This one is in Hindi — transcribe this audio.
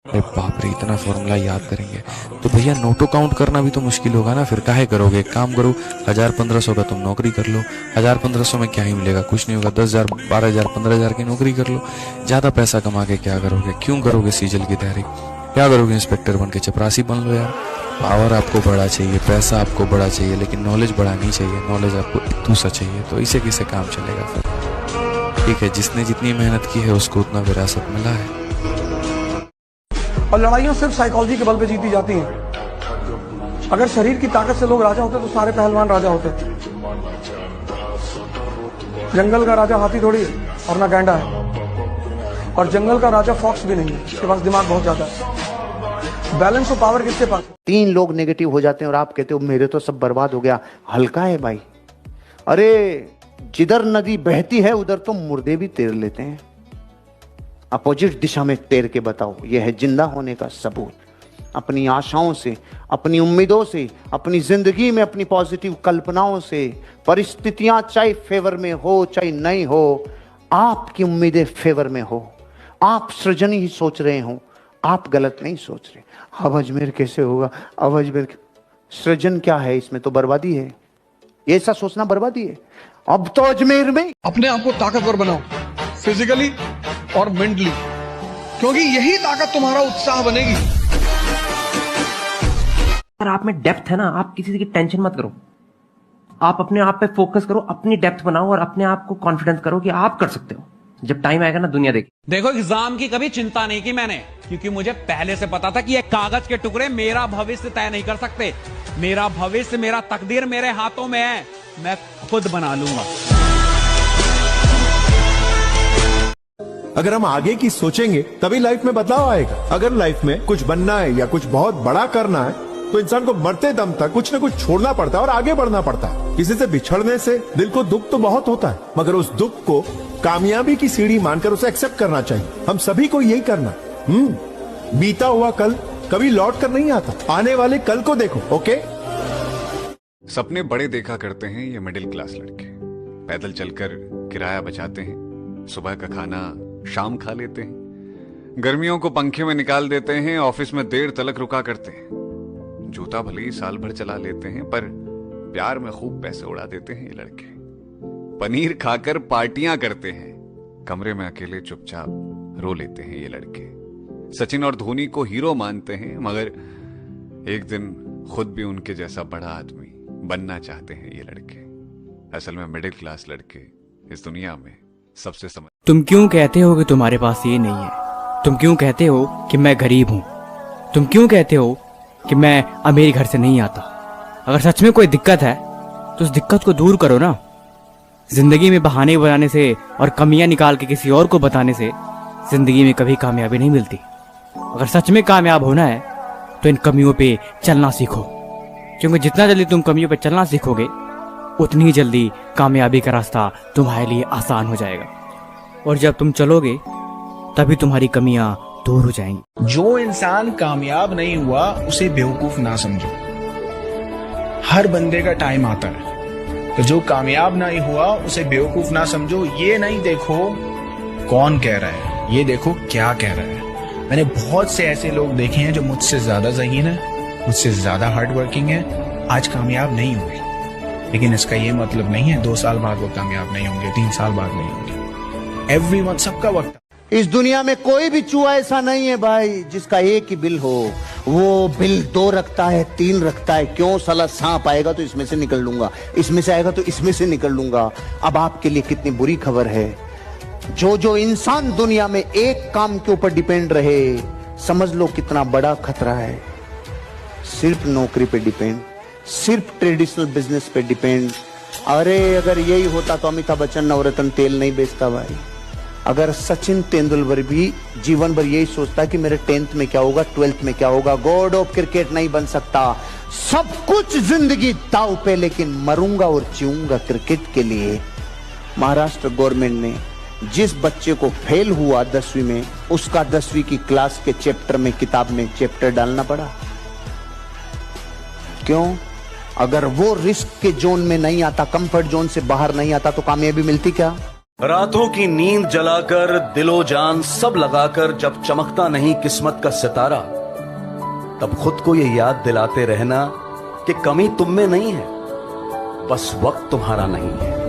अरे बाप रे, इतना फॉर्मूला याद करेंगे तो भैया नोटो काउंट करना भी तो मुश्किल होगा ना। फिर काहे करोगे, एक काम करो 1000-1500 का तुम नौकरी कर लो। 1000-1500 में क्या ही मिलेगा, कुछ नहीं होगा। 10,000 12,000 15,000 की नौकरी कर लो। ज्यादा पैसा कमा के क्या करोगे, क्यों करोगे सीजल की तैयारी, क्या करोगे इंस्पेक्टर बन के, चपरासी बन लो यार। पावर आपको बड़ा चाहिए, पैसा आपको बड़ा चाहिए, लेकिन नॉलेज बड़ा नहीं चाहिए। नॉलेज आपको इतना सा चाहिए, तो इसे किसे काम चलेगा फिर। ठीक है, जिसने जितनी मेहनत की है उसको उतना विरासत मिला है। और लड़ाइयां सिर्फ साइकोलॉजी के बल पे जीती जाती हैं। अगर शरीर की ताकत से लोग राजा होते तो सारे पहलवान राजा होते। जंगल का राजा हाथी थोड़ी है और ना गैंडा है, और जंगल का राजा फॉक्स भी नहीं है, उसके पास दिमाग बहुत ज्यादा है। बैलेंस ऑफ पावर किसके पास है? 3 लोग नेगेटिव हो जाते हैं और आप कहते हो मेरे तो सब बर्बाद हो गया। हल्का है भाई। अरे जिधर नदी बहती है उधर तो मुर्दे भी तैर लेते हैं। अपोजिट दिशा में तैर के बताओ, यह है जिंदा होने का सबूत। अपनी आशाओं से, अपनी उम्मीदों से, अपनी जिंदगी में अपनी पॉजिटिव कल्पनाओं से, परिस्थितियां चाहे फेवर में हो चाहे नहीं हो, आपकी उम्मीदें फेवर में हो, आप सृजन ही सोच रहे हो, आप गलत नहीं सोच रहे। अब अजमेर कैसे होगा, अब अजमेर, सृजन क्या है, इसमें तो बर्बादी है। ये ऐसा सोचना बर्बादी है। अब तो अजमेर में अपने आप को ताकतवर बनाओ, फिजिकली और मेंटली, क्योंकि यही ताकत तुम्हारा उत्साह बनेगी। अगर आप में डेप्थ है ना, आप किसी की टेंशन मत करो, आप अपने आप पे फोकस करो, अपनी डेप्थ बनाओ और अपने आप को कॉन्फिडेंस करो कि आप कर सकते हो। जब टाइम आएगा ना, दुनिया देखेगी। देखो, एग्जाम की कभी चिंता नहीं की मैंने, क्योंकि मुझे पहले से पता था कि ये कागज के टुकड़े मेरा भविष्य तय नहीं कर सकते। मेरा भविष्य, मेरा तकदीर मेरे हाथों में है, मैं खुद बना लूंगा। अगर हम आगे की सोचेंगे तभी लाइफ में बदलाव आएगा। अगर लाइफ में कुछ बनना है या कुछ बहुत बड़ा करना है तो इंसान को मरते दम तक कुछ न कुछ छोड़ना पड़ता है और आगे बढ़ना पड़ता है। किसी से बिछड़ने से दिल को दुख तो बहुत होता है, मगर उस दुख को कामयाबी की सीढ़ी मानकर उसे एक्सेप्ट करना चाहिए। हम सभी को यही करना। बीता हुआ कल कभी लौट कर नहीं आता, आने वाले कल को देखो। ओके। सपने बड़े देखा करते हैं ये मिडिल क्लास लड़के। पैदल चलकर किराया बचाते हैं, सुबह का खाना शाम खा लेते हैं, गर्मियों को पंखे में निकाल देते हैं, ऑफिस में देर तलक रुका करते हैं, जूता भले ही साल भर चला लेते हैं, पर प्यार में खूब पैसे उड़ा देते हैं ये लड़के। पनीर खाकर पार्टियां करते हैं, कमरे में अकेले चुपचाप रो लेते हैं ये लड़के। सचिन और धोनी को हीरो मानते हैं, मगर एक दिन खुद भी उनके जैसा बड़ा आदमी बनना चाहते हैं ये लड़के। असल में मिडिल क्लास लड़के इस दुनिया में सबसे समझ। तुम क्यों कहते हो कि तुम्हारे पास ये नहीं है? तुम क्यों कहते हो कि मैं गरीब हूं? तुम क्यों कहते हो कि मैं अमीर घर से नहीं आता? अगर सच में कोई दिक्कत है तो उस दिक्कत को दूर करो ना। जिंदगी में बहाने बनाने से और कमियां निकाल के किसी और को बताने से जिंदगी में कभी कामयाबी नहीं मिलती। अगर सच में कामयाब होना है तो इन कमियों पे चलना सीखो, क्योंकि जितना जल्दी तुम कमियों पे चलना सीखोगे उतनी ही जल्दी कामयाबी का रास्ता तुम्हारे लिए आसान हो जाएगा। और जब तुम चलोगे तभी तुम्हारी कमियां दूर हो जाएंगी। जो इंसान कामयाब नहीं हुआ उसे बेवकूफ ना समझो। हर बंदे का टाइम आता है, तो जो कामयाब नहीं हुआ उसे बेवकूफ ना समझो। ये नहीं देखो कौन कह रहा है, ये देखो क्या कह रहा है। मैंने बहुत से ऐसे लोग देखे हैं जो मुझसे ज्यादा ज़हीन है, मुझसे ज्यादा हार्ड वर्किंग है, आज कामयाब नहीं हुए। लेकिन इसका ये मतलब नहीं है 2 साल बाद वो कामयाब नहीं होंगे, 3 साल बाद नहीं होंगे। एवरीवन, सबका वक्त। इस दुनिया में कोई भी चूहा ऐसा नहीं है भाई जिसका एक ही बिल हो। वो बिल 2 रखता है, 3 रखता है। क्यों? साला सांप आएगा तो इसमें से निकल लूंगा, इसमें से आएगा तो इसमें से निकल लूंगा। अब आपके लिए कितनी बुरी खबर है, जो इंसान दुनिया में एक काम के ऊपर डिपेंड रहे, समझ लो कितना बड़ा खतरा है। सिर्फ नौकरी पे डिपेंड, सिर्फ ट्रेडिशनल बिजनेस पे डिपेंड। अरे अगर यही होता तो अमिताभ बच्चन नवरत्न तेल नहीं बेचता भाई। अगर सचिन तेंदुलकर भी जीवन भर यही सोचता कि मेरे 10th में क्या होगा, 12th में क्या होगा, गॉड ऑफ क्रिकेट नहीं बन सकता। सब कुछ जिंदगी दाव पे, लेकिन मरूंगा और जीऊंगा क्रिकेट के लिए। महाराष्ट्र गवर्नमेंट ने जिस बच्चे को फेल हुआ 10वीं में, उसका 10वीं की क्लास के चैप्टर में, किताब में चैप्टर डालना पड़ा। क्यों? अगर वो रिस्क के जोन में नहीं आता, कंफर्ट जोन से बाहर नहीं आता, तो कामयाबी मिलती क्या? रातों की नींद जलाकर दिलो जान सब लगाकर जब चमकता नहीं किस्मत का सितारा, तब खुद को ये याद दिलाते रहना कि कमी तुम में नहीं है, बस वक्त तुम्हारा नहीं है।